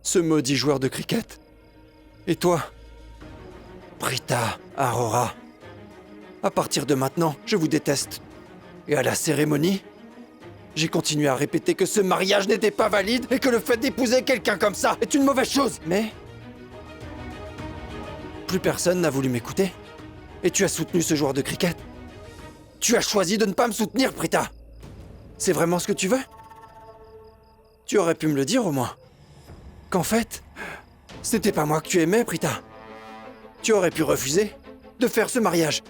ce maudit joueur de cricket. Et toi, Prita, Aurora, à partir de maintenant, je vous déteste. Et à la cérémonie, j'ai continué à répéter que ce mariage n'était pas valide et que le fait d'épouser quelqu'un comme ça est une mauvaise chose. Mais plus personne n'a voulu m'écouter. Et tu as soutenu ce joueur de cricket. Tu as choisi de ne pas me soutenir, Prita. C'est vraiment ce que tu veux? Tu aurais pu me le dire au moins. Qu'en fait, ce n'était pas moi que tu aimais, Prita. Tu aurais pu refuser de faire ce mariage.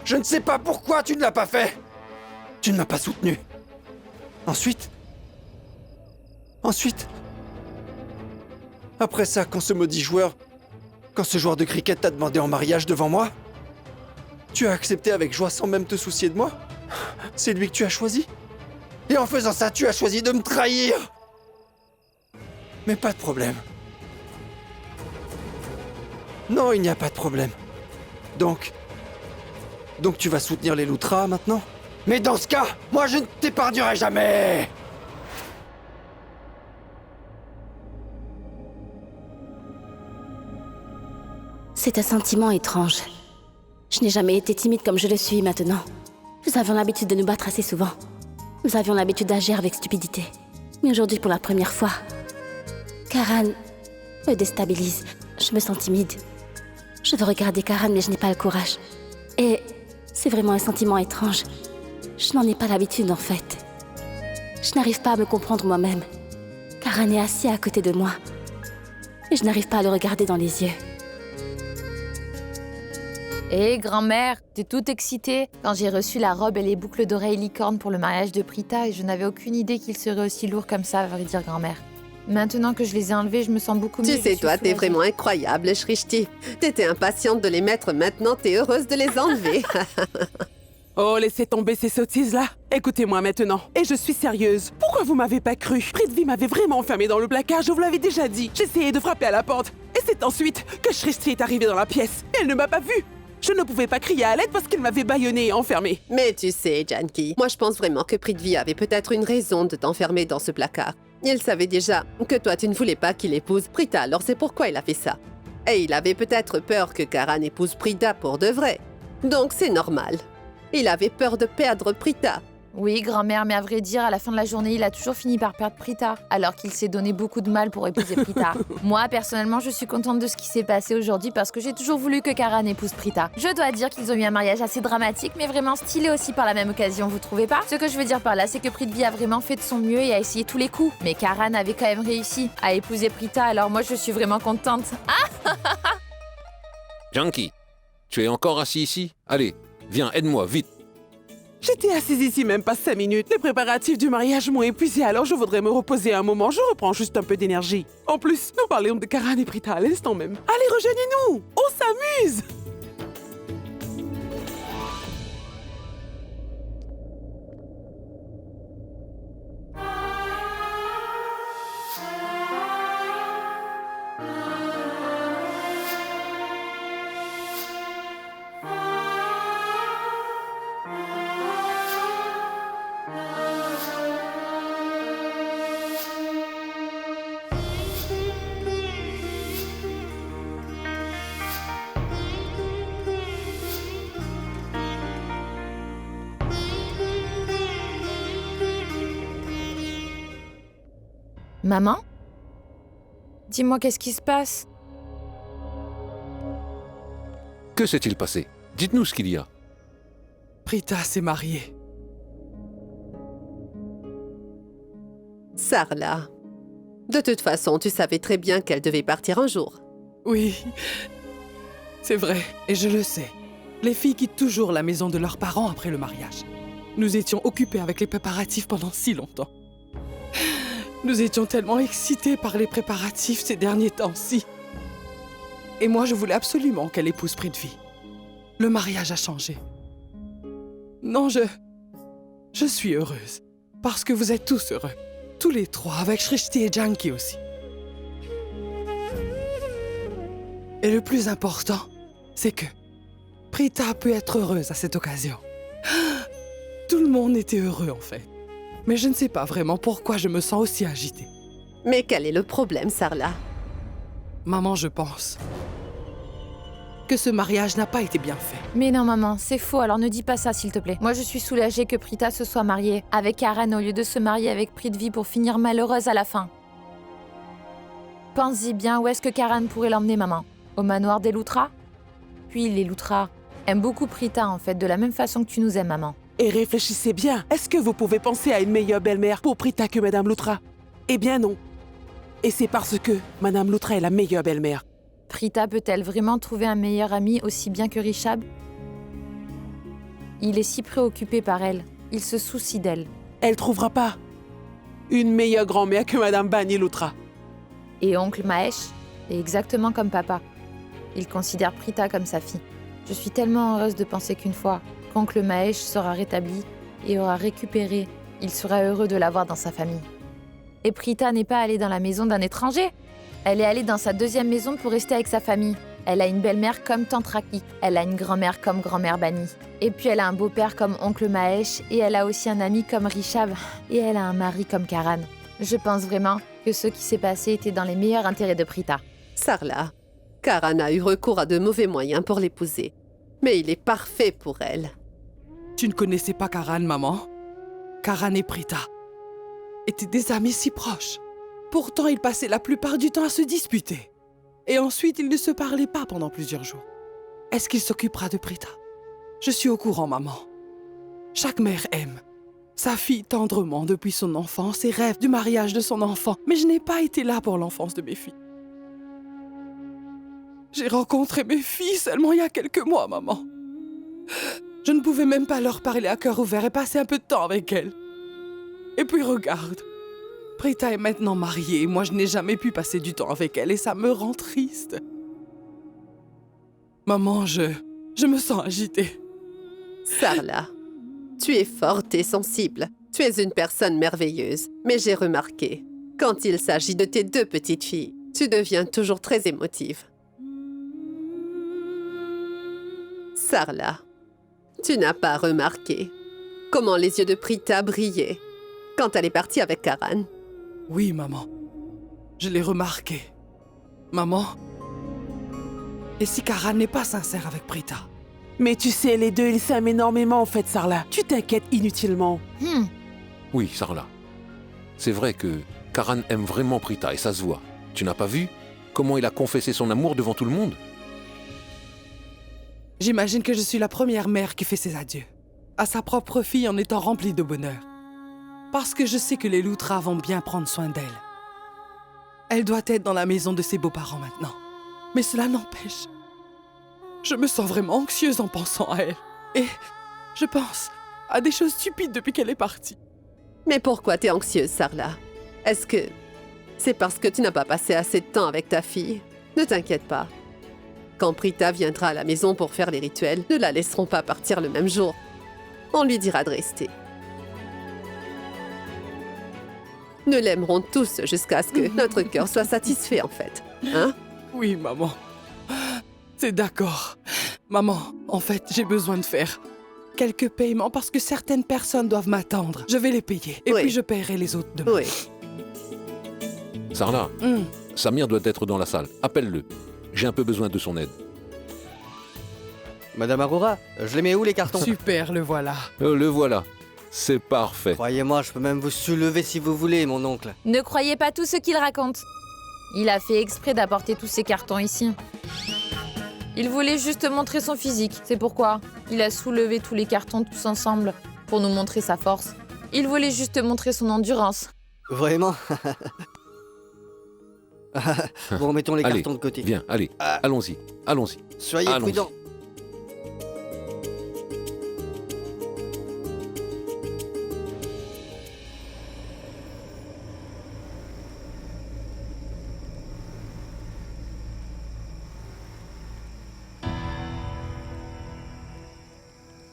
Je ne sais pas pourquoi tu ne l'as pas fait. Tu ne m'as pas soutenu. Ensuite, après ça, quand ce joueur de cricket t'a demandé en mariage devant moi, tu as accepté avec joie sans même te soucier de moi. C'est lui que tu as choisi. Et en faisant ça, tu as choisi de me trahir. Mais pas de problème. Non, il n'y a pas de problème. Donc tu vas soutenir les Luthra maintenant? Mais dans ce cas, moi je ne t'épargnerai jamais! C'est un sentiment étrange. Je n'ai jamais été timide comme je le suis maintenant. Nous avions l'habitude de nous battre assez souvent. Nous avions l'habitude d'agir avec stupidité. Mais aujourd'hui, pour la première fois, Karan me déstabilise. Je me sens timide. Je veux regarder Karan, mais je n'ai pas le courage. Et c'est vraiment un sentiment étrange. Je n'en ai pas l'habitude, en fait. Je n'arrive pas à me comprendre moi-même. Karan est assis à côté de moi. Et je n'arrive pas à le regarder dans les yeux. Hé, grand-mère, t'es toute excitée quand j'ai reçu la robe et les boucles d'oreilles licorne pour le mariage de Prita et je n'avais aucune idée qu'il serait aussi lourd comme ça, à vrai dire, grand-mère. Maintenant que je les ai enlevés, je me sens beaucoup mieux. Tu sais, toi, t'es vraiment incroyable, Shrishti. T'étais impatiente de les mettre, maintenant t'es heureuse de les enlever. Oh, laissez tomber ces sottises-là. Écoutez-moi maintenant. Et je suis sérieuse. Pourquoi vous m'avez pas cru? Prithvi m'avait vraiment enfermée dans le placard, je vous l'avais déjà dit. J'essayais de frapper à la porte. Et c'est ensuite que Shrishti est arrivée dans la pièce. Elle ne m'a pas vue. Je ne pouvais pas crier à l'aide parce qu'il m'avait bâillonnée et enfermée. Mais tu sais, Janki, moi je pense vraiment que Prithvi avait peut-être une raison de t'enfermer dans ce placard. Il savait déjà que toi tu ne voulais pas qu'il épouse Prita, alors c'est pourquoi il a fait ça. Et il avait peut-être peur que Karan épouse Prita pour de vrai. Donc c'est normal. Il avait peur de perdre Prita. Oui, grand-mère, mais à vrai dire, à la fin de la journée, il a toujours fini par perdre Prita, alors qu'il s'est donné beaucoup de mal pour épouser Prita. Moi, personnellement, je suis contente de ce qui s'est passé aujourd'hui parce que j'ai toujours voulu que Karan épouse Prita. Je dois dire qu'ils ont eu un mariage assez dramatique, mais vraiment stylé aussi par la même occasion, vous trouvez pas? Ce que je veux dire par là, c'est que Prithvi a vraiment fait de son mieux et a essayé tous les coups. Mais Karan avait quand même réussi à épouser Prita, alors moi, je suis vraiment contente. Ah! Janki, tu es encore assis ici? Allez, viens, aide-moi, vite. J'étais assise ici même pas 5 minutes. Les préparatifs du mariage m'ont épuisée, alors je voudrais me reposer un moment. Je reprends juste un peu d'énergie. En plus, nous parlions de Karan et Prita à l'instant même. Allez, rejoignez-nous! On s'amuse! Maman? Dis-moi, qu'est-ce qui se passe? Que s'est-il passé? Dites-nous ce qu'il y a. Prita s'est mariée. Sarla. De toute façon, tu savais très bien qu'elle devait partir un jour. Oui, c'est vrai, et je le sais. Les filles quittent toujours la maison de leurs parents après le mariage. Nous étions occupés avec les préparatifs pendant si longtemps. Nous étions tellement excités par les préparatifs ces derniers temps-ci. Et moi, je voulais absolument qu'elle épouse Prithvi. Le mariage a changé. Non, je suis heureuse. Parce que vous êtes tous heureux. Tous les trois, avec Shrishti et Janki aussi. Et le plus important, c'est que Prita a pu être heureuse à cette occasion. Tout le monde était heureux, en fait. Mais je ne sais pas vraiment pourquoi je me sens aussi agitée. Mais quel est le problème, Sarla? Maman, je pense que ce mariage n'a pas été bien fait. Mais non, maman, c'est faux, alors ne dis pas ça, s'il te plaît. Moi, je suis soulagée que Prita se soit mariée avec Karen au lieu de se marier avec Prithvi pour finir malheureuse à la fin. Pense-y bien, où est-ce que Karen pourrait l'emmener, maman? Au manoir des Luthra? Puis les Luthra aiment beaucoup Prita, en fait, de la même façon que tu nous aimes, maman. Et réfléchissez bien, est-ce que vous pouvez penser à une meilleure belle-mère pour Prita que Madame Luthra? Eh bien non. Et c'est parce que Madame Luthra est la meilleure belle-mère. Prita peut-elle vraiment trouver un meilleur ami aussi bien que Rishab? Il est si préoccupé par elle. Il se soucie d'elle. Elle trouvera pas une meilleure grand-mère que Madame Bani Luthra. Et oncle Mahesh est exactement comme papa. Il considère Prita comme sa fille. Je suis tellement heureuse de penser qu'une fois qu'oncle Mahesh sera rétabli et aura récupéré, il sera heureux de l'avoir dans sa famille. Et Prita n'est pas allée dans la maison d'un étranger. Elle est allée dans sa deuxième maison pour rester avec sa famille. Elle a une belle-mère comme Tante Raki. Elle a une grand-mère comme grand-mère Bani. Et puis elle a un beau-père comme oncle Mahesh. Et elle a aussi un ami comme Rishab. Et elle a un mari comme Karan. Je pense vraiment que ce qui s'est passé était dans les meilleurs intérêts de Prita. Sarla, Karan a eu recours à de mauvais moyens pour l'épouser. Mais il est parfait pour elle. Tu ne connaissais pas Karan, maman? Karan et Prita étaient des amis si proches. Pourtant, ils passaient la plupart du temps à se disputer. Et ensuite, ils ne se parlaient pas pendant plusieurs jours. Est-ce qu'il s'occupera de Prita? Je suis au courant, maman. Chaque mère aime sa fille tendrement depuis son enfance et rêve du mariage de son enfant. Mais je n'ai pas été là pour l'enfance de mes filles. J'ai rencontré mes filles seulement il y a quelques mois, maman. Je ne pouvais même pas leur parler à cœur ouvert et passer un peu de temps avec elles. Et puis regarde, Prita est maintenant mariée et moi je n'ai jamais pu passer du temps avec elle et ça me rend triste. Maman, je me sens agitée. Sarla, tu es forte et sensible. Tu es une personne merveilleuse. Mais j'ai remarqué, quand il s'agit de tes deux petites filles, tu deviens toujours très émotive. Sarla, tu n'as pas remarqué comment les yeux de Prita brillaient quand elle est partie avec Karan? Oui, maman. Je l'ai remarqué. Maman, et si Karan n'est pas sincère avec Prita? Mais tu sais, les deux, ils s'aiment énormément en fait, Sarla. Tu t'inquiètes inutilement. Oui, Sarla. C'est vrai que Karan aime vraiment Prita et ça se voit. Tu n'as pas vu comment il a confessé son amour devant tout le monde? J'imagine que je suis la première mère qui fait ses adieux à sa propre fille en étant remplie de bonheur. Parce que je sais que les Luthra vont bien prendre soin d'elle. Elle doit être dans la maison de ses beaux-parents maintenant. Mais cela n'empêche. Je me sens vraiment anxieuse en pensant à elle. Et je pense à des choses stupides depuis qu'elle est partie. Mais pourquoi t'es anxieuse, Sarla? Est-ce que c'est parce que tu n'as pas passé assez de temps avec ta fille? Ne t'inquiète pas. Quand Prita viendra à la maison pour faire les rituels, ne la laisseront pas partir le même jour. On lui dira de rester. Nous l'aimerons tous jusqu'à ce que notre cœur soit satisfait, en fait. Hein? Oui, maman. C'est d'accord. Maman, en fait, j'ai besoin de faire quelques paiements parce que certaines personnes doivent m'attendre. Je vais les payer. Et Oui. puis je paierai les autres demain. Oui. Sarla, Samir doit être dans la salle. Appelle-le. J'ai un peu besoin de son aide. Madame Aurora, je les mets où les cartons? Super, le voilà. Le voilà. C'est parfait. Croyez-moi, je peux même vous soulever si vous voulez, mon oncle. Ne croyez pas tout ce qu'il raconte. Il a fait exprès d'apporter tous ces cartons ici. Il voulait juste montrer son physique, c'est pourquoi. Il a soulevé tous les cartons tous ensemble pour nous montrer sa force. Il voulait juste montrer son endurance. Vraiment? Bon, mettons les Allez, cartons de côté. Viens, allez, allons-y, allons-y. Soyez Allons-y. prudents.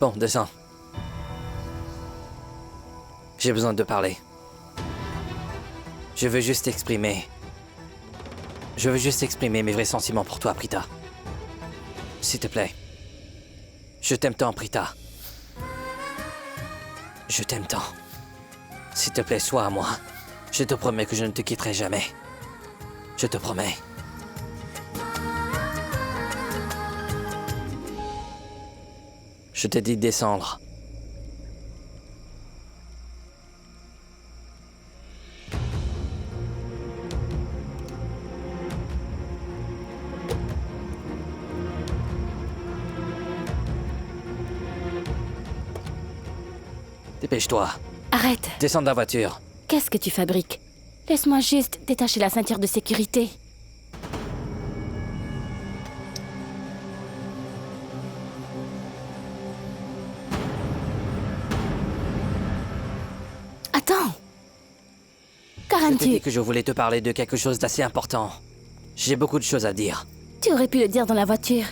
Bon, descends. J'ai besoin de parler. Je veux juste exprimer mes vrais sentiments pour toi, Prita. S'il te plaît. Je t'aime tant, Prita. Je t'aime tant. S'il te plaît, sois à moi. Je te promets que je ne te quitterai jamais. Je te promets. Je t'ai dit de descendre. Dépêche-toi. Arrête. Descends de la voiture. Qu'est-ce que tu fabriques? Laisse-moi juste détacher la ceinture de sécurité. Attends. Karan, Je t'ai dit que je voulais te parler de quelque chose d'assez important. J'ai beaucoup de choses à dire. tu aurais pu le dire dans la voiture.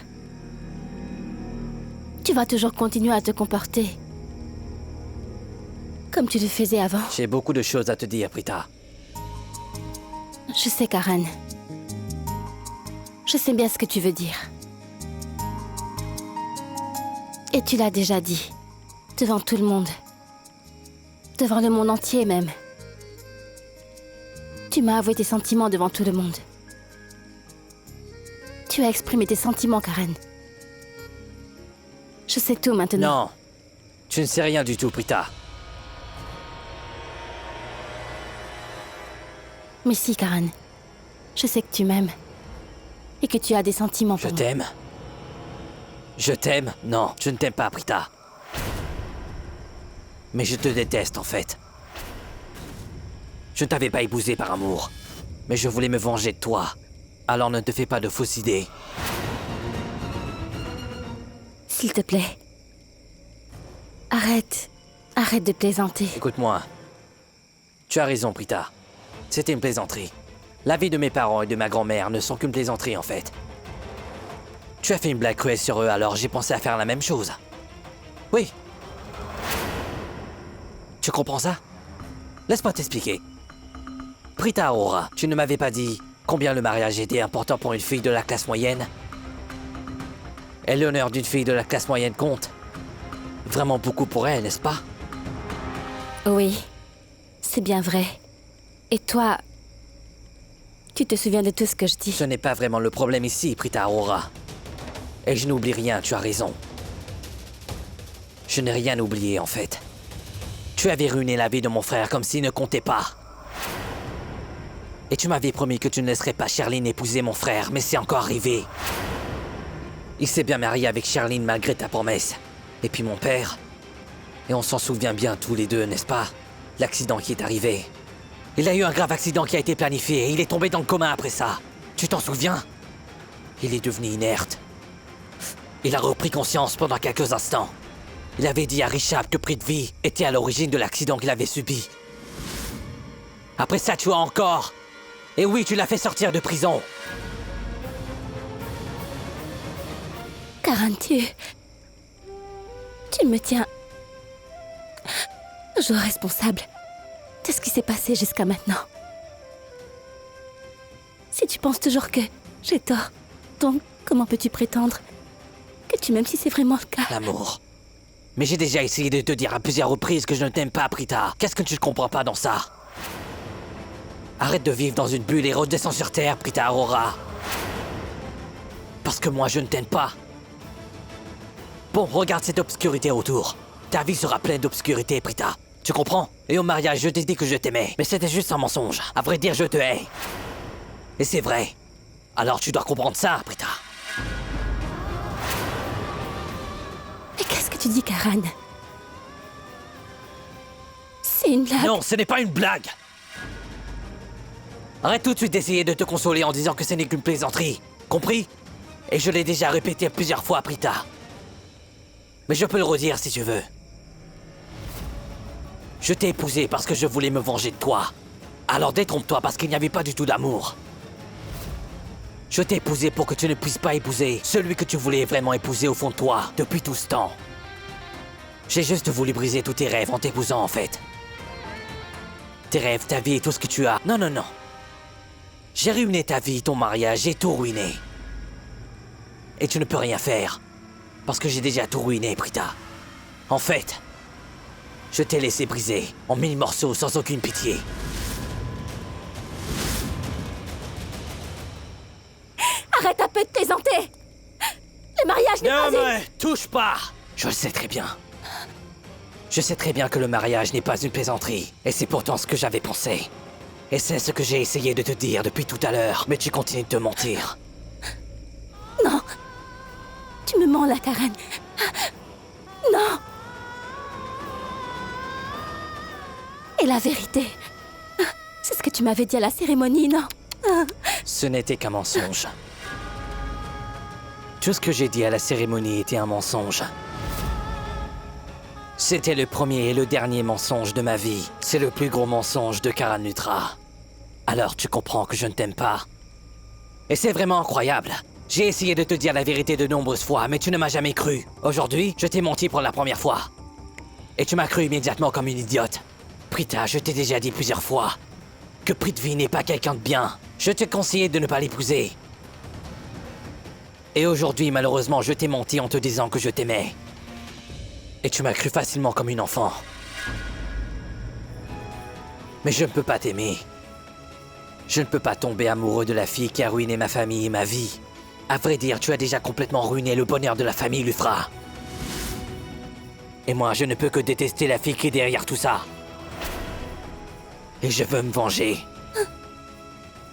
Tu vas toujours continuer à te comporter comme tu le faisais avant. J'ai beaucoup de choses à te dire, Prita. Je sais, Karan. Je sais bien ce que tu veux dire. Et tu l'as déjà dit. Devant tout le monde. Devant le monde entier, même. Tu m'as avoué tes sentiments devant tout le monde. Tu as exprimé tes sentiments, Karan. Je sais tout maintenant. Non. Tu ne sais rien du tout, Prita. Mais si, Karan. Je sais que tu m'aimes. Et que tu as des sentiments Je pour moi. t'aime. Je t'aime. Non, je ne t'aime pas, Prita. Mais je te déteste, en fait. Je ne t'avais pas épousé par amour. Mais je voulais me venger de toi. Alors ne te fais pas de fausses idées. S'il te plaît. Arrête. Arrête de plaisanter. Écoute-moi. Tu as raison, Prita. C'était une plaisanterie. La vie de mes parents et de ma grand-mère ne sont qu'une plaisanterie, en fait. Tu as fait une blague cruelle sur eux, alors j'ai pensé à faire la même chose. Oui. Tu comprends ça? Laisse-moi t'expliquer. Prita Aurora, tu ne m'avais pas dit combien le mariage était important pour une fille de la classe moyenne? Et l'honneur d'une fille de la classe moyenne compte. Vraiment beaucoup pour elle, n'est-ce pas? Oui. C'est bien vrai. Et toi... Tu te souviens de tout ce que je dis? Ce n'est pas vraiment le problème ici, Prita Aurora. Et je n'oublie rien, tu as raison. Je n'ai rien oublié, en fait. Tu avais ruiné la vie de mon frère comme s'il ne comptait pas. Et tu m'avais promis que tu ne laisserais pas Charline épouser mon frère, mais c'est encore arrivé. Il s'est bien marié avec Charline malgré ta promesse. Et puis mon père... Et on s'en souvient bien tous les deux, n'est-ce pas? L'accident qui est arrivé. Il a eu un grave accident qui a été planifié et il est tombé dans le coma après ça. Tu t'en souviens? Il est devenu inerte. Il a repris conscience pendant quelques instants. Il avait dit à Richard que Prithvi était à l'origine de l'accident qu'il avait subi. Après ça, tu as encore... Et oui, tu l'as fait sortir de prison. Karan, tu me tiens... toujours responsable de ce qui s'est passé jusqu'à maintenant. Si tu penses toujours que j'ai tort, donc comment peux-tu prétendre que tu m'aimes si c'est vraiment le cas? L'amour. Mais j'ai déjà essayé de te dire à plusieurs reprises que je ne t'aime pas, Prita. Qu'est-ce que tu ne comprends pas dans ça? Arrête de vivre dans une bulle et redescends sur Terre, Prita Aurora. Parce que moi, je ne t'aime pas. Bon, regarde cette obscurité autour. Ta vie sera pleine d'obscurité, Prita. Tu comprends? Et au mariage, je t'ai dit que je t'aimais. Mais c'était juste un mensonge. À vrai dire, je te hais. Et c'est vrai. Alors tu dois comprendre ça, Prita. Mais qu'est-ce que tu dis, Karan? C'est une blague. Non, ce n'est pas une blague. Arrête tout de suite d'essayer de te consoler en disant que ce n'est qu'une plaisanterie. Compris? Et je l'ai déjà répété plusieurs fois, Prita. Mais je peux le redire si tu veux. Je t'ai épousé parce que je voulais me venger de toi. Alors détrompe-toi parce qu'il n'y avait pas du tout d'amour. Je t'ai épousé pour que tu ne puisses pas épouser celui que tu voulais vraiment épouser au fond de toi depuis tout ce temps. J'ai juste voulu briser tous tes rêves en t'épousant en fait. Tes rêves, ta vie et tout ce que tu as. Non, non, non. J'ai ruiné ta vie, ton mariage, j'ai tout ruiné. Et tu ne peux rien faire. Parce que j'ai déjà tout ruiné, Prita. En fait, je t'ai laissé briser en 1000 morceaux sans aucune pitié. Arrête un peu de plaisanter. Le mariage n'est pas Ne une... me touche pas! Je le sais très bien. Je sais très bien que le mariage n'est pas une plaisanterie. Et c'est pourtant ce que j'avais pensé. Et c'est ce que j'ai essayé de te dire depuis tout à l'heure. Mais tu continues de te mentir. Non. Tu me mens là, Karen. Non. Et la vérité, c'est ce que tu m'avais dit à la cérémonie, non? Ce n'était qu'un mensonge. Tout ce que j'ai dit à la cérémonie était un mensonge. C'était le premier et le dernier mensonge de ma vie. C'est le plus gros mensonge de Karan Luthra. Alors tu comprends que je ne t'aime pas. Et c'est vraiment incroyable. J'ai essayé de te dire la vérité de nombreuses fois, mais tu ne m'as jamais cru. Aujourd'hui, je t'ai menti pour la première fois. Et tu m'as cru immédiatement comme une idiote. Prita, je t'ai déjà dit plusieurs fois que Prithvi n'est pas quelqu'un de bien. Je te conseillais de ne pas l'épouser. Et aujourd'hui, malheureusement, je t'ai menti en te disant que je t'aimais. Et tu m'as cru facilement comme une enfant. Mais je ne peux pas t'aimer. Je ne peux pas tomber amoureux de la fille qui a ruiné ma famille et ma vie. À vrai dire, tu as déjà complètement ruiné le bonheur de la famille Luthra. Et moi, je ne peux que détester la fille qui est derrière tout ça. Et je veux me venger.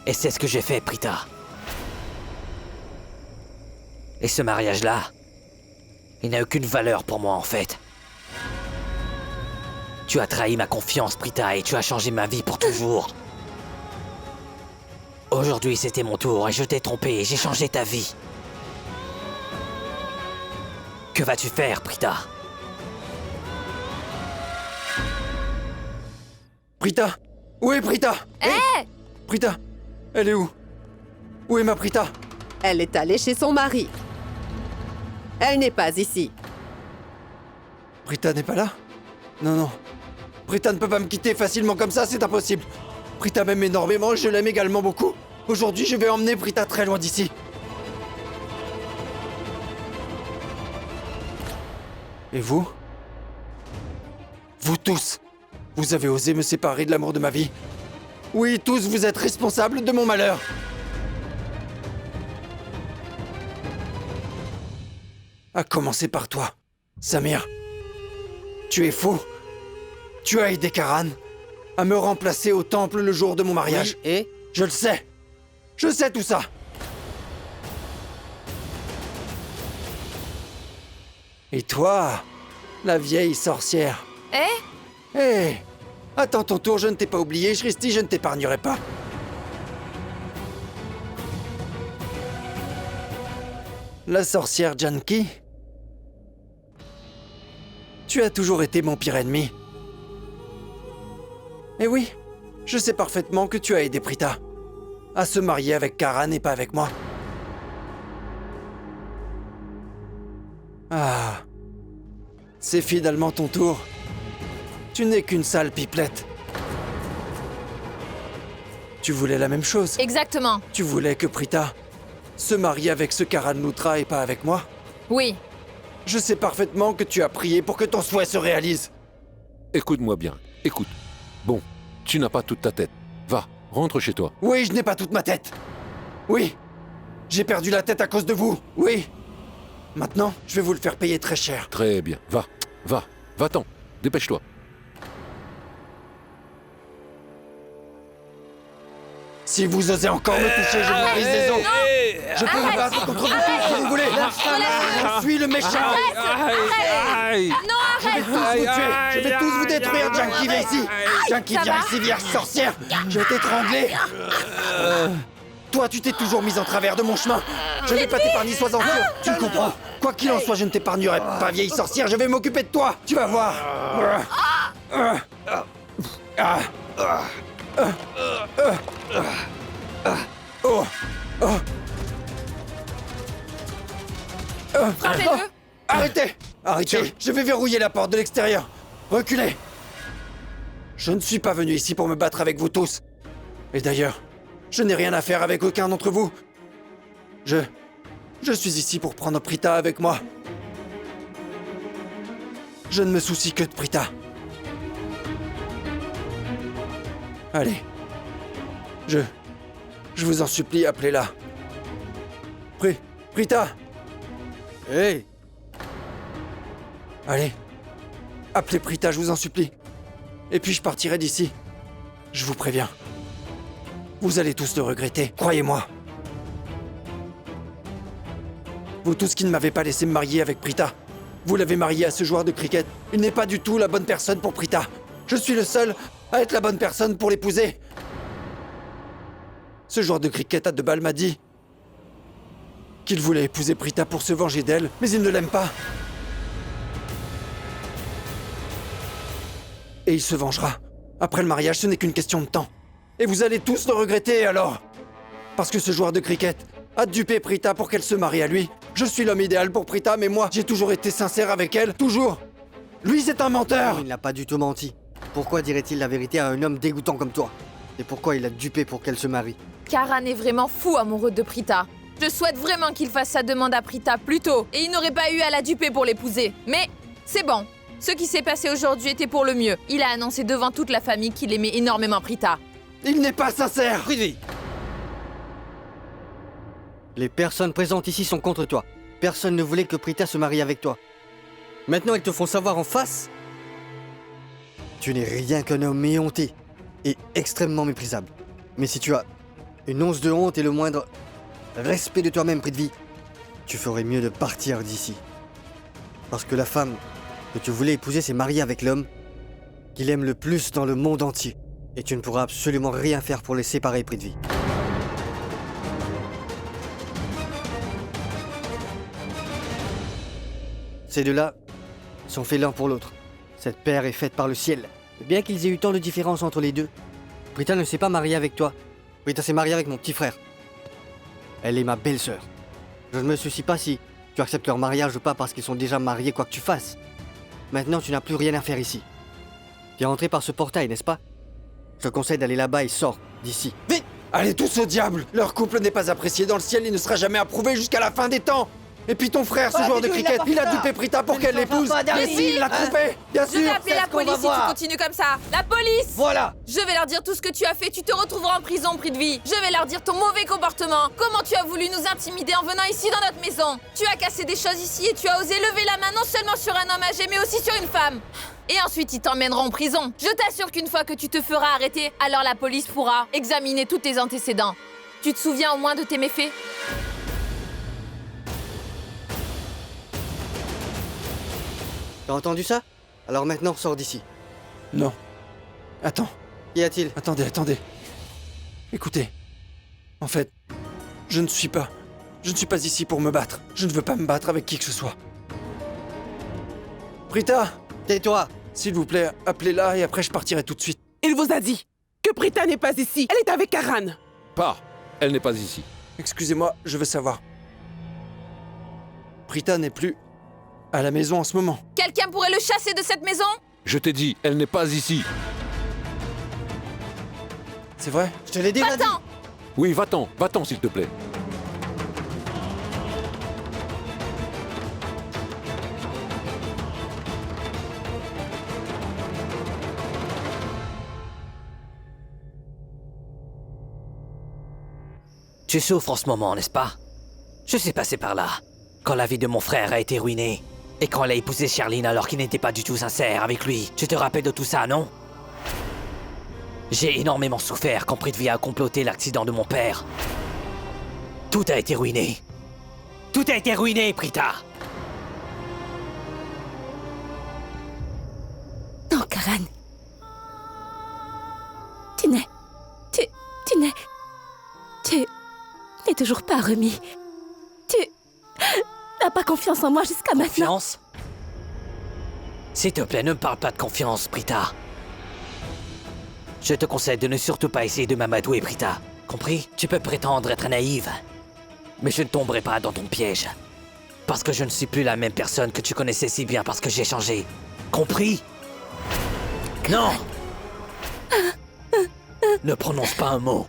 Et c'est ce que j'ai fait, Prita. Et ce mariage-là, il n'a aucune valeur pour moi, en fait. Tu as trahi ma confiance, Prita, et tu as changé ma vie pour toujours. Aujourd'hui, c'était mon tour, et je t'ai trompé, et j'ai changé ta vie. Que vas-tu faire, Prita? Prita! Où est Prita? Hé Prita! Elle est où? Où est ma Prita? Elle est allée chez son mari. Elle n'est pas ici. Prita n'est pas là? Non, non. Prita ne peut pas me quitter facilement comme ça, c'est impossible. Prita m'aime énormément, je l'aime également beaucoup. Aujourd'hui, je vais emmener Prita très loin d'ici. Et vous? Vous tous, vous avez osé me séparer de l'amour de ma vie. Oui, tous, vous êtes responsables de mon malheur. À commencer par toi, Samir. Tu es fou. Tu as aidé Karan à me remplacer au temple le jour de mon mariage. Oui, et Je le sais. Je sais tout ça. Et toi, la vieille sorcière. Hé Hé, attends ton tour, je ne t'ai pas oublié, Shristi, je ne t'épargnerai pas. La sorcière Janki. Tu as toujours été mon pire ennemi. Et oui, je sais parfaitement que tu as aidé Prita à se marier avec Karan et pas avec moi. Ah, c'est finalement ton tour. Tu n'es qu'une sale pipelette. Tu voulais la même chose. Exactement. Tu voulais que Prita se marie avec ce Karan Luthra et pas avec moi. Oui. Je sais parfaitement que tu as prié pour que ton souhait se réalise. Écoute-moi bien, écoute. Bon, tu n'as pas toute ta tête. Va, rentre chez toi. Oui, je n'ai pas toute ma tête. Oui, j'ai perdu la tête à cause de vous. Oui. Maintenant, je vais vous le faire payer très cher. Très bien, va-t'en, dépêche-toi. Si vous osez encore me toucher, je vous brise les os. Je peux me battre contre vous tous si vous voulez. Je suis le méchant. Je vais tous vous tuer. Je vais tous vous détruire. Janki, viens ici. Janki, viens ici, vierge sorcière. Je vais t'étrangler. Toi, tu t'es toujours mise en travers de mon chemin. Je ne vais pas t'épargner, sois-en sûr. Tu le comprends. Quoi qu'il en soit, je ne t'épargnerai pas, vieille sorcière. Je vais m'occuper de toi. Tu vas voir. Oh. Frappez-le. Arrêtez. Arrêtez. Je vais verrouiller la porte de l'extérieur. Reculez. Je ne suis pas venu ici pour me battre avec vous tous. Et d'ailleurs, je n'ai rien à faire avec aucun d'entre vous. Je suis ici pour prendre Prita avec moi. Je ne me soucie que de Prita. Allez. Je vous en supplie, appelez-la. Prita. hey, Allez, appelez Prita, je vous en supplie. Et puis je partirai d'ici. Je vous préviens. Vous allez tous le regretter, croyez-moi. Vous tous qui ne m'avez pas laissé me marier avec Prita, vous l'avez marié à ce joueur de cricket. Il n'est pas du tout la bonne personne pour Prita. Je suis le seul à être la bonne personne pour l'épouser. Ce joueur de cricket à 2 balles m'a dit qu'il voulait épouser Prita pour se venger d'elle, mais il ne l'aime pas. Et il se vengera. Après le mariage, ce n'est qu'une question de temps. Et vous allez tous le regretter alors. Parce que ce joueur de cricket a dupé Prita pour qu'elle se marie à lui. Je suis l'homme idéal pour Prita, mais moi, j'ai toujours été sincère avec elle, toujours. Lui, c'est un menteur. Il n'a pas du tout menti. Pourquoi dirait-il la vérité à un homme dégoûtant comme toi? Et pourquoi il a dupé pour qu'elle se marie? Karan est vraiment fou amoureux de Prita. Je souhaite vraiment qu'il fasse sa demande à Prita plus tôt, et il n'aurait pas eu à la duper pour l'épouser. Mais c'est bon. Ce qui s'est passé aujourd'hui était pour le mieux. Il a annoncé devant toute la famille qu'il aimait énormément Prita. Il n'est pas sincère. Prithvi, Les personnes présentes ici sont contre toi. Personne ne voulait que Prita se marie avec toi. Maintenant, ils te font savoir en face. Tu n'es rien qu'un homme éhonté et extrêmement méprisable. Mais si tu as une once de honte et le moindre respect de toi-même, Prithvi, tu ferais mieux de partir d'ici. Parce que la femme que tu voulais épouser s'est mariée avec l'homme qu'il aime le plus dans le monde entier. Et tu ne pourras absolument rien faire pour les séparer, Prithvi. Ces deux-là sont faits l'un pour l'autre. Cette paire est faite par le ciel. Bien qu'ils aient eu tant de différence entre les deux, Prita ne s'est pas mariée avec toi. Prita s'est mariée avec mon petit frère. Elle est ma belle-sœur. Je ne me soucie pas si tu acceptes leur mariage ou pas parce qu'ils sont déjà mariés quoi que tu fasses. Maintenant, tu n'as plus rien à faire ici. Tu es rentré par ce portail, n'est-ce pas? Je te conseille d'aller là-bas et sors d'ici. Vite! Allez tous au diable! Leur couple n'est pas apprécié dans le ciel et ne sera jamais approuvé jusqu'à la fin des temps! Et puis ton frère, ce joueur de cricket, il a dupé Prita pour qu'elle l'épouse! Mais si! Il l'a trompé! Bien Je vais sûr! appeler la police si tu continues comme ça. La police! Voilà! Je vais leur dire tout ce que tu as fait, tu te retrouveras en prison, Prithvi. Je vais leur dire ton mauvais comportement. Comment tu as voulu nous intimider en venant ici dans notre maison. Tu as cassé des choses ici et tu as osé lever la main non seulement sur un homme âgé, mais aussi sur une femme. Et ensuite, ils t'emmèneront en prison. Je t'assure qu'une fois que tu te feras arrêter, alors la police pourra examiner tous tes antécédents. Tu te souviens au moins de tes méfaits? T'as entendu ça? Alors maintenant, sors d'ici. Non. Attends. Qu'y a-t-il? Attendez. Écoutez. En fait, je ne suis pas ici pour me battre. Je ne veux pas me battre avec qui que ce soit. Prita! Tais-toi! S'il vous plaît, appelez-la et après je partirai tout de suite. Il vous a dit que Prita n'est pas ici. Elle est avec Karan. Pars. Elle n'est pas ici. Excusez-moi, je veux savoir. Prita n'est plus à la maison en ce moment. Quelqu'un pourrait le chasser de cette maison? Je t'ai dit, elle n'est pas ici. C'est vrai? Je te l'ai déjà dit! Attends! Oui, va-t'en s'il te plaît. tu souffres en ce moment, n'est-ce pas? Je suis passé par là, quand la vie de mon frère a été ruinée, et quand elle a épousé Charline alors qu'il n'était pas du tout sincère avec lui. Tu te rappelles de tout ça, non? J'ai énormément souffert quand Prithvi a comploté l'accident de mon père. Tout a été ruiné. Tout a été ruiné, Prita! Non, Karan. Tu n'es toujours pas remis. Tu n'as pas confiance en moi jusqu'à maintenant. Confiance? S'il te plaît, ne me parle pas de confiance, Prita. Je te conseille de ne surtout pas essayer de m'amadouer, Prita. Compris? Tu peux prétendre être naïve, mais je ne tomberai pas dans ton piège. Parce que je ne suis plus la même personne que tu connaissais si bien parce que j'ai changé. Compris? Non! Ne prononce pas un mot.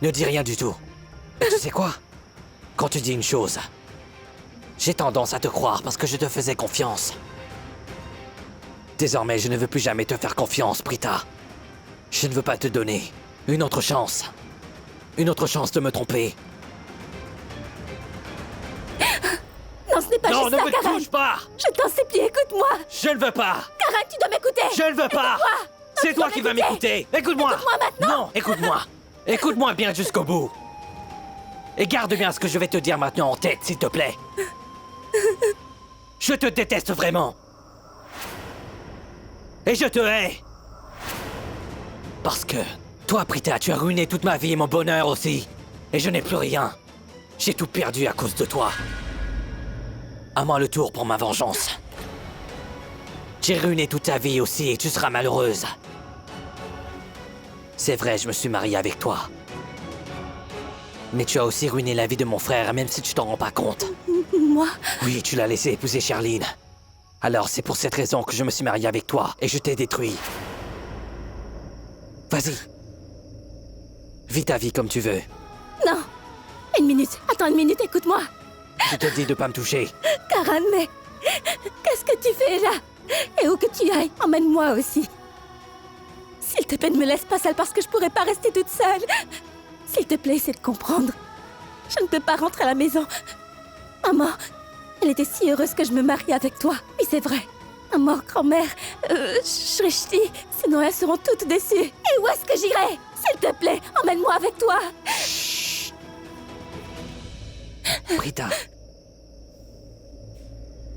Ne dis rien du tout. Et tu sais quoi? Quand tu dis une chose, j'ai tendance à te croire parce que je te faisais confiance. Désormais, je ne veux plus jamais te faire confiance, Prita. Je ne veux pas te donner une autre chance. Une autre chance de me tromper. Non, ce n'est pas Non, juste ne ça, me Karan. touche pas! Je t'en supplie, écoute-moi. Je ne veux pas! Karan, tu dois m'écouter. Je ne veux pas! C'est toi qui vas m'écouter! Écoute-moi! Écoute-moi maintenant. Non, écoute-moi! Écoute-moi bien jusqu'au bout! Et garde bien ce que je vais te dire maintenant en tête, s'il te plaît! Je te déteste vraiment! Et je te hais! Parce que, toi, Prita, tu as ruiné toute ma vie et mon bonheur aussi! Et je n'ai plus rien! J'ai tout perdu à cause de toi! À moi le tour pour ma vengeance! J'ai ruiné toute ta vie aussi et tu seras malheureuse! C'est vrai, je me suis marié avec toi. Mais tu as aussi ruiné la vie de mon frère, même si tu t'en rends pas compte. Moi, Oui, tu l'as laissé épouser Charline. Alors c'est pour cette raison que je me suis marié avec toi et je t'ai détruit. Vas-y. Vis ta vie comme tu veux. non. Une minute. Attends une minute, écoute-moi. Je te dis de pas me toucher. Karan, mais qu'est-ce que tu fais là? Et où que tu ailles, emmène-moi aussi. S'il te plaît, ne me laisse pas seule parce que je pourrais pas rester toute seule. S'il te plaît, essaie de comprendre. Je ne peux pas rentrer à la maison. Maman, elle était si heureuse que je me marie avec toi. Oui, c'est vrai. Maman, grand-mère, Shrishti, sinon elles seront toutes déçues. Et où est-ce que j'irai? S'il te plaît, emmène-moi avec toi. Prita.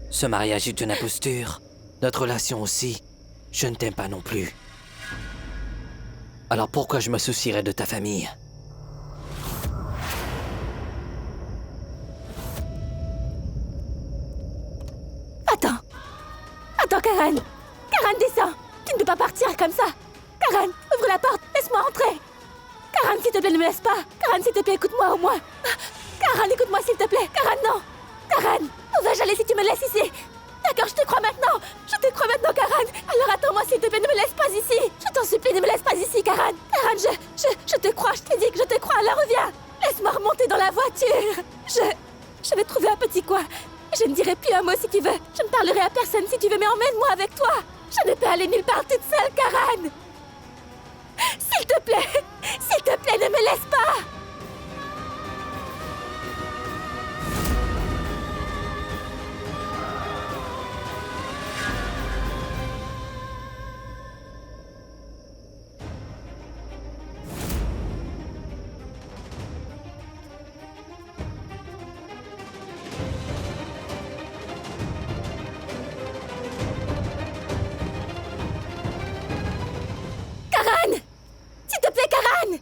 Ce mariage est une imposture. Notre relation aussi. Je ne t'aime pas non plus. Alors pourquoi je me soucierais de ta famille? Attends. Attends, Karan. Karan, descends. Tu ne peux pas partir comme ça. Karan, ouvre la porte. Laisse-moi entrer. Karan, s'il te plaît, ne me laisse pas. Karan, s'il te plaît, écoute-moi au moins. Karan, écoute-moi, s'il te plaît. Karan, non. Karan, où vais-je aller si tu me laisses ici? D'accord, je te crois maintenant. Je te crois maintenant, Karan. Alors attends-moi, s'il te plaît, ne me laisse pas ici. Je t'en supplie, ne me laisse pas ici, Karan. Karan, je te crois, je t'ai dit que je te crois. Alors reviens. Laisse-moi remonter dans la voiture. Je vais trouver un petit coin. Je ne dirai plus un mot si tu veux. Je ne parlerai à personne si tu veux, mais emmène-moi avec toi. Je ne peux aller nulle part toute seule, Karan. S'il te plaît, ne me laisse pas. Karan! S'il te plaît, Karan!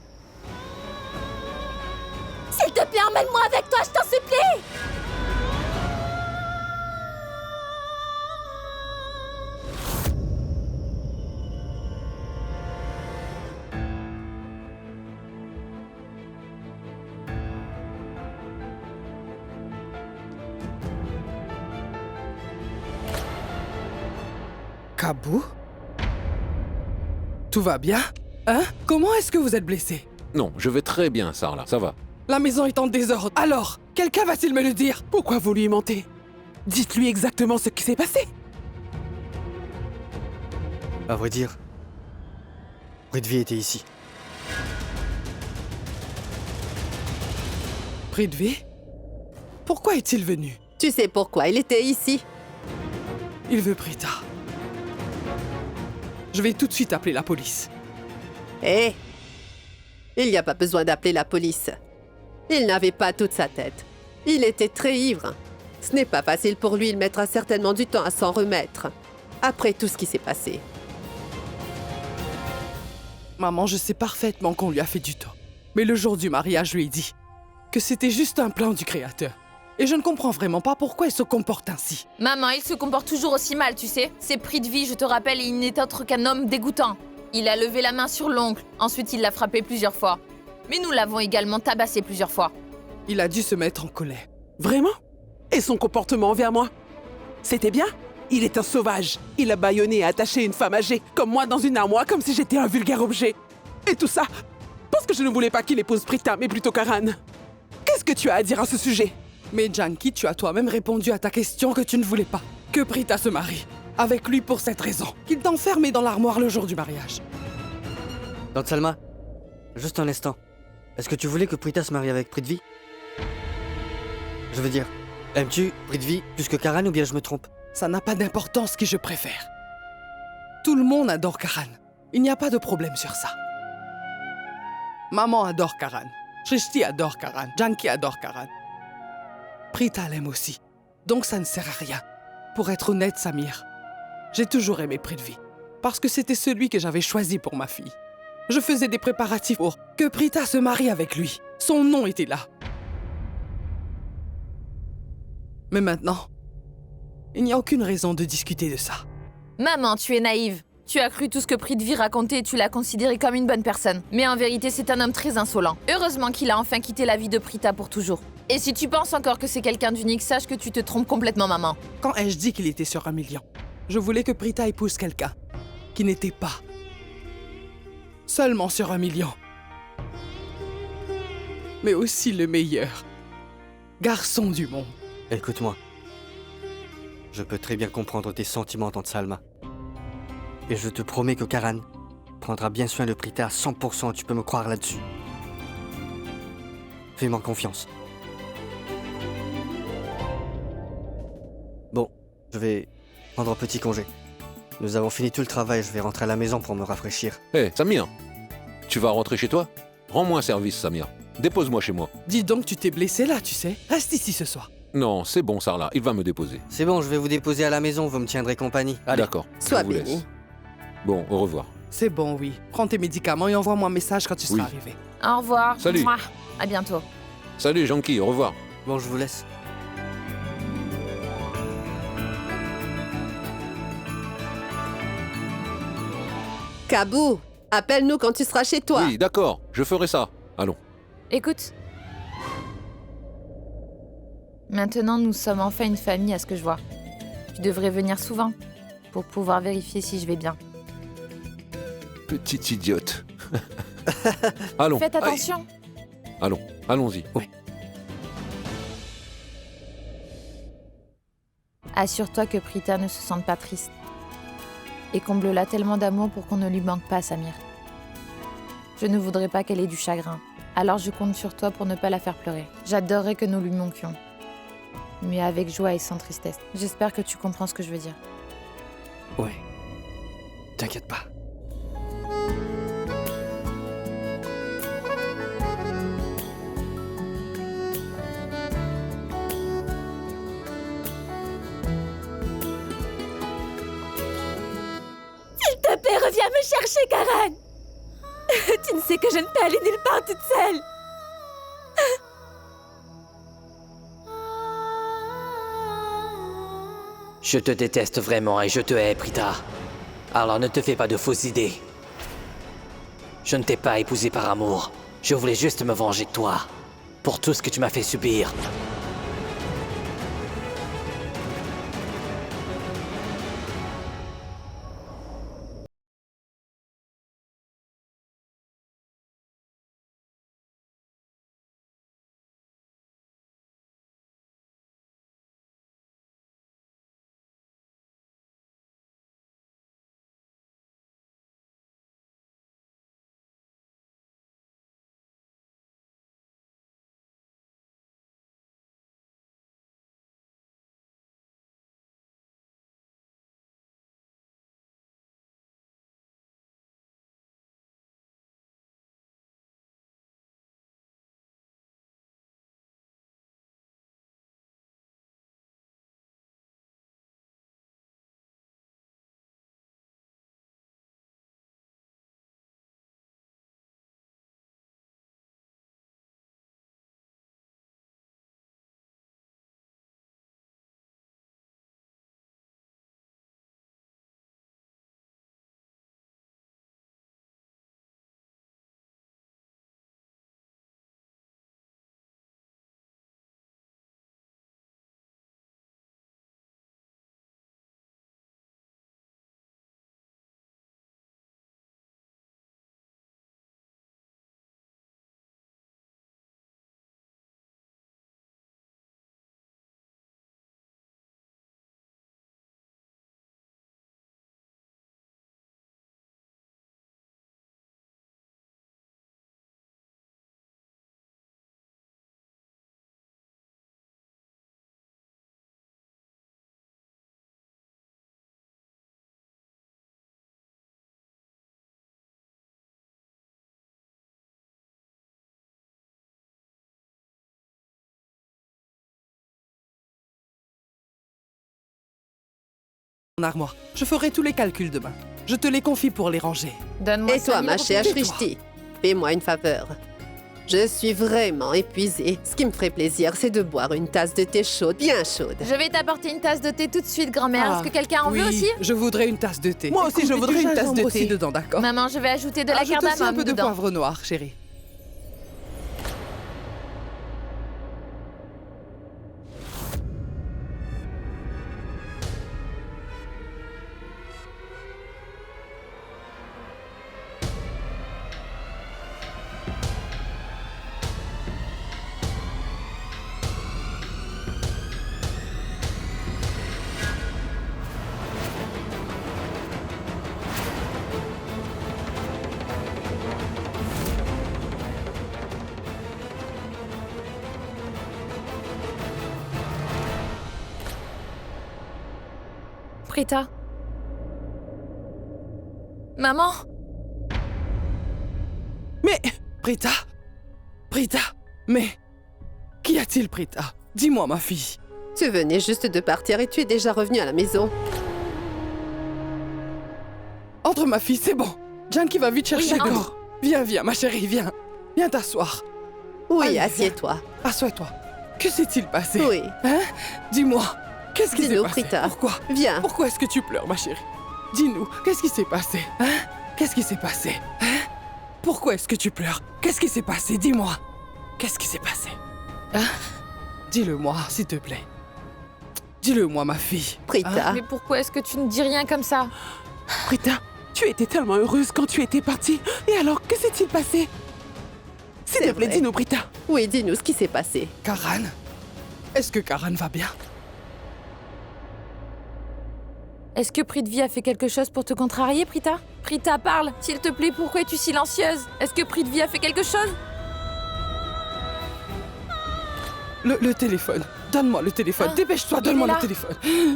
S'il te plaît, emmène-moi avec toi, je t'en supplie! Kabou? Tout va bien? Hein? Comment est-ce que vous êtes blessé? Non, je vais très bien, Sarla, ça va. La maison est en désordre. Alors, quelqu'un va-t-il me le dire? Pourquoi vous lui mentez? Dites-lui exactement ce qui s'est passé. À vrai dire, Prithvi était ici. Prithvi? Pourquoi est-il venu? Tu sais pourquoi il était ici? Il veut Prita. Je vais tout de suite appeler la police. Eh, il n'y a pas besoin d'appeler la police. Il n'avait pas toute sa tête. Il était très ivre. Ce n'est pas facile pour lui, il mettra certainement du temps à s'en remettre. Après tout ce qui s'est passé. Maman, je sais parfaitement qu'on lui a fait du tort. Mais le jour du mariage, je lui ai dit que c'était juste un plan du Créateur. Et je ne comprends vraiment pas pourquoi il se comporte ainsi. Maman, il se comporte toujours aussi mal, tu sais. C'est Prithvi, je te rappelle, et il n'est autre qu'un homme dégoûtant. Il a levé la main sur l'oncle, ensuite il l'a frappé plusieurs fois. Mais nous l'avons également tabassé plusieurs fois. Il a dû se mettre en colère. Vraiment? Et son comportement envers moi? C'était bien? Il est un sauvage. Il a bâillonné et attaché une femme âgée, comme moi, dans une armoire, comme si j'étais un vulgaire objet. Et tout ça, parce que je ne voulais pas qu'il épouse Prita, mais plutôt Karan. Qu'est-ce que tu as à dire à ce sujet? Mais Janki, tu as toi-même répondu à ta question que tu ne voulais pas. Que Prita se marie. Avec lui pour cette raison. Qu'il t'a enfermé dans l'armoire le jour du mariage. Lord Salma, juste un instant. Est-ce que tu voulais que Prita se marie avec Prithvi? Je veux dire, Aimes-tu Prithvi plus que Karan ou bien je me trompe? Ça n'a pas d'importance qui je préfère. Tout le monde adore Karan. Il n'y a pas de problème sur ça. Maman adore Karan. Shrishti adore Karan. Janki adore Karan. Prita l'aime aussi. Donc ça ne sert à rien. Pour être honnête, Samir, j'ai toujours aimé Prithvi. Parce que c'était celui que j'avais choisi pour ma fille. Je faisais des préparatifs pour que Prita se marie avec lui. Son nom était là. Mais maintenant, il n'y a aucune raison de discuter de ça. Maman, tu es naïve. Tu as cru tout ce que Prithvi racontait et tu l'as considéré comme une bonne personne. Mais en vérité, c'est un homme très insolent. Heureusement qu'il a enfin quitté la vie de Prita pour toujours. Et si tu penses encore que c'est quelqu'un d'unique, sache que tu te trompes complètement, maman. Quand ai-je dit qu'il était sur 1 million? Je voulais que Prita épouse quelqu'un qui n'était pas seulement sur 1 million, mais aussi le meilleur garçon du monde. Écoute-moi. Je peux très bien comprendre tes sentiments, tante Salma. Et je te promets que Karan prendra bien soin de Prita à 100%, tu peux me croire là-dessus. Fais-moi confiance. Bon, je vais prendre un petit congé. Nous avons fini tout le travail, je vais rentrer à la maison pour me rafraîchir. Hé, Samir, tu vas rentrer chez toi? Rends-moi un service, Samir. Dépose-moi chez moi. Dis donc, tu t'es blessé là, tu sais. Reste ici ce soir. Non, c'est bon, Sarla, il va me déposer. C'est bon, je vais vous déposer à la maison, vous me tiendrez compagnie. Allez. D'accord, Sois je vous béni. laisse. Bon, au revoir. C'est bon, oui. Prends tes médicaments et envoie-moi un message quand tu seras Oui. arrivé. Au revoir. Salut. Mouah. À bientôt. Salut, Janky, au revoir. Bon, je vous laisse. Kabou, appelle-nous quand tu seras chez toi. Oui, d'accord, je ferai ça. Allons. Écoute. Maintenant, nous sommes enfin une famille à ce que je vois. Tu devrais venir souvent pour pouvoir vérifier si je vais bien. Petite idiote. Allons. Faites Aïe. attention. Allons, allons-y. Assure-toi que Prita ne se sente pas triste. Et comble-la tellement d'amour pour qu'on ne lui manque pas, Samir. Je ne voudrais pas qu'elle ait du chagrin. Alors je compte sur toi pour ne pas la faire pleurer. J'adorerais que nous lui manquions. Mais avec joie et sans tristesse. J'espère que tu comprends ce que je veux dire. Ouais. T'inquiète pas. S'il te plaît, reviens me chercher, Karan. Tu ne sais que je ne peux aller nulle part toute seule. Je te déteste vraiment et je te hais, Prita. Alors ne te fais pas de fausses idées. Je ne t'ai pas épousé par amour. Je voulais juste me venger de toi. Pour tout ce que tu m'as fait subir. armoire. Je ferai tous les calculs demain. Je te les confie pour les ranger. Donne-moi Et toi, 5 000 ma chère tais-toi. Shrishti, fais-moi une faveur. Je suis vraiment épuisée. Ce qui me ferait plaisir, c'est de boire une tasse de thé chaude, bien chaude. Je vais t'apporter une tasse de thé tout de suite, grand-mère. Ah, Est-ce que quelqu'un en oui, veut aussi? Je voudrais une tasse de thé. Moi aussi, je Écoute, voudrais mets une du tasse de gingembre aussi thé. dedans, d'accord? Maman, je vais ajouter de la Ajoute aussi un cardamome peu de dedans. poivre noir, chérie. Prita. Maman? Mais, Prita, mais qu'y a-t-il, Prita? Dis-moi, ma fille. Tu venais juste de partir et tu es déjà revenue à la maison. Entre, ma fille, c'est bon. Janky va vite chercher. Oui, D'accord. Viens, ma chérie, viens. Viens t'asseoir. Oui, Allez, assieds-toi. Assois-toi. Que s'est-il passé? Oui, Hein? Dis-moi, qu'est-ce qui s'est Dis-nous, passé? Prita. Pourquoi? viens. Pourquoi est-ce que tu pleures, ma chérie? Dis-nous, qu'est-ce qui s'est passé? Hein? Qu'est-ce qui s'est passé? Hein? Pourquoi est-ce que tu pleures? Qu'est-ce qui s'est passé? Dis-moi. Qu'est-ce qui s'est passé? Hein? Dis-le-moi, s'il te plaît. Dis-le-moi, ma fille. Prita, Mais pourquoi est-ce que tu ne dis rien comme ça? Prita, tu étais tellement heureuse quand tu étais partie. Et alors, que s'est-il passé? S'il C'est te plaît, vrai. dis-nous, Prita. oui, dis-nous ce qui s'est passé. Karan? Est-ce que Karan va bien? Est-ce que Prithvi a fait quelque chose pour te contrarier, Prita? Prita, parle! S'il te plaît, pourquoi es-tu silencieuse? Est-ce que Prithvi a fait quelque chose? Le téléphone. Donne-moi le téléphone. Ah, Dépêche-toi, il donne-moi est le là. téléphone.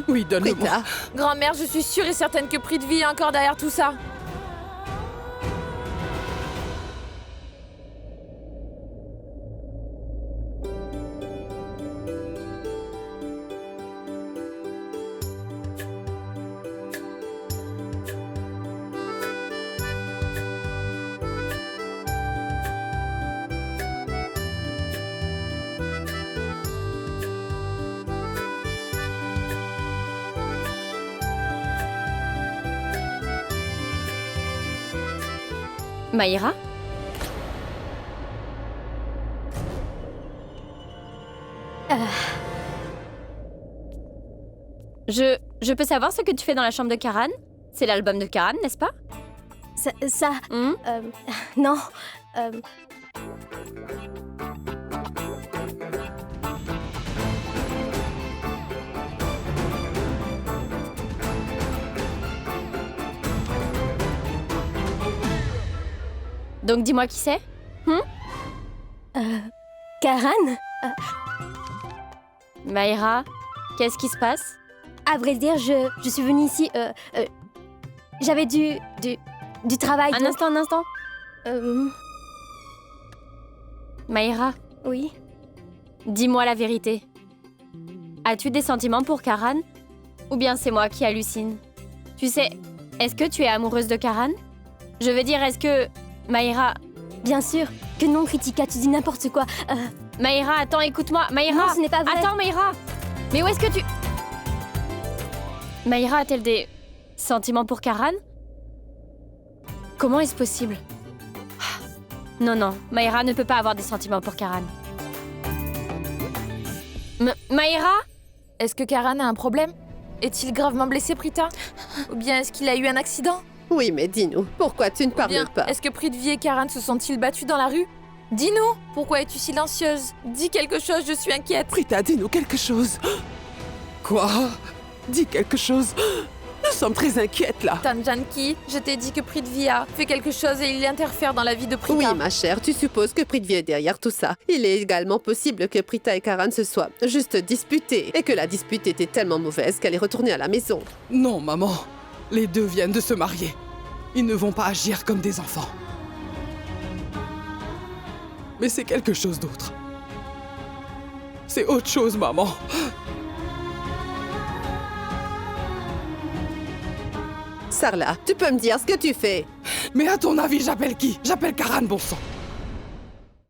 Oui, donne-le-moi. Prita, Grand-mère, je suis sûre et certaine que Prithvi est encore derrière tout ça. Maïra? Je peux savoir ce que tu fais dans la chambre de Karan? C'est l'album de Karan, n'est-ce pas? Ça, Hmm? non. Donc dis-moi qui c'est? Karan, Maïra, qu'est-ce qui se passe? à vrai dire, je suis venue ici. J'avais du travail. Un donc, instant. Maïra, Oui. dis-moi la vérité. As-tu des sentiments pour Karan? Ou bien c'est moi qui hallucine? Tu sais, est-ce que tu es amoureuse de Karan? Je veux dire, est-ce que... Maïra... Bien sûr. Que non, Kritika, tu dis n'importe quoi. Maïra, attends, écoute-moi. Maïra! Non, ce n'est pas vrai. Attends, Maïra! Mais où est-ce que tu... Maïra a-t-elle des sentiments pour Karan? Comment est-ce possible? Non, Maïra ne peut pas avoir des sentiments pour Karan. Maïra? Est-ce que Karan a un problème? Est-il gravement blessé, Prita? Ou bien est-ce qu'il a eu un accident? oui, mais dis-nous, pourquoi tu ne Ou parles bien, pas? est-ce que Prithvi et Karan se sont-ils battus dans la rue? Dis-nous! Pourquoi es-tu silencieuse? Dis quelque chose, je suis inquiète. Prita, dis-nous quelque chose. Quoi? Dis quelque chose. Nous sommes très inquiètes, là. Janki, je t'ai dit que Prithvi a fait quelque chose et il interfère dans la vie de Prita. Oui, ma chère, tu supposes que Prithvi est derrière tout ça. Il est également possible que Prita et Karan se soient juste disputés et que la dispute était tellement mauvaise qu'elle est retournée à la maison. Non, maman. Les deux viennent de se marier. Ils ne vont pas agir comme des enfants. Mais c'est quelque chose d'autre. C'est autre chose, maman. Sarla, tu peux me dire ce que tu fais? Mais à ton avis, j'appelle qui? J'appelle Karan, bon sang.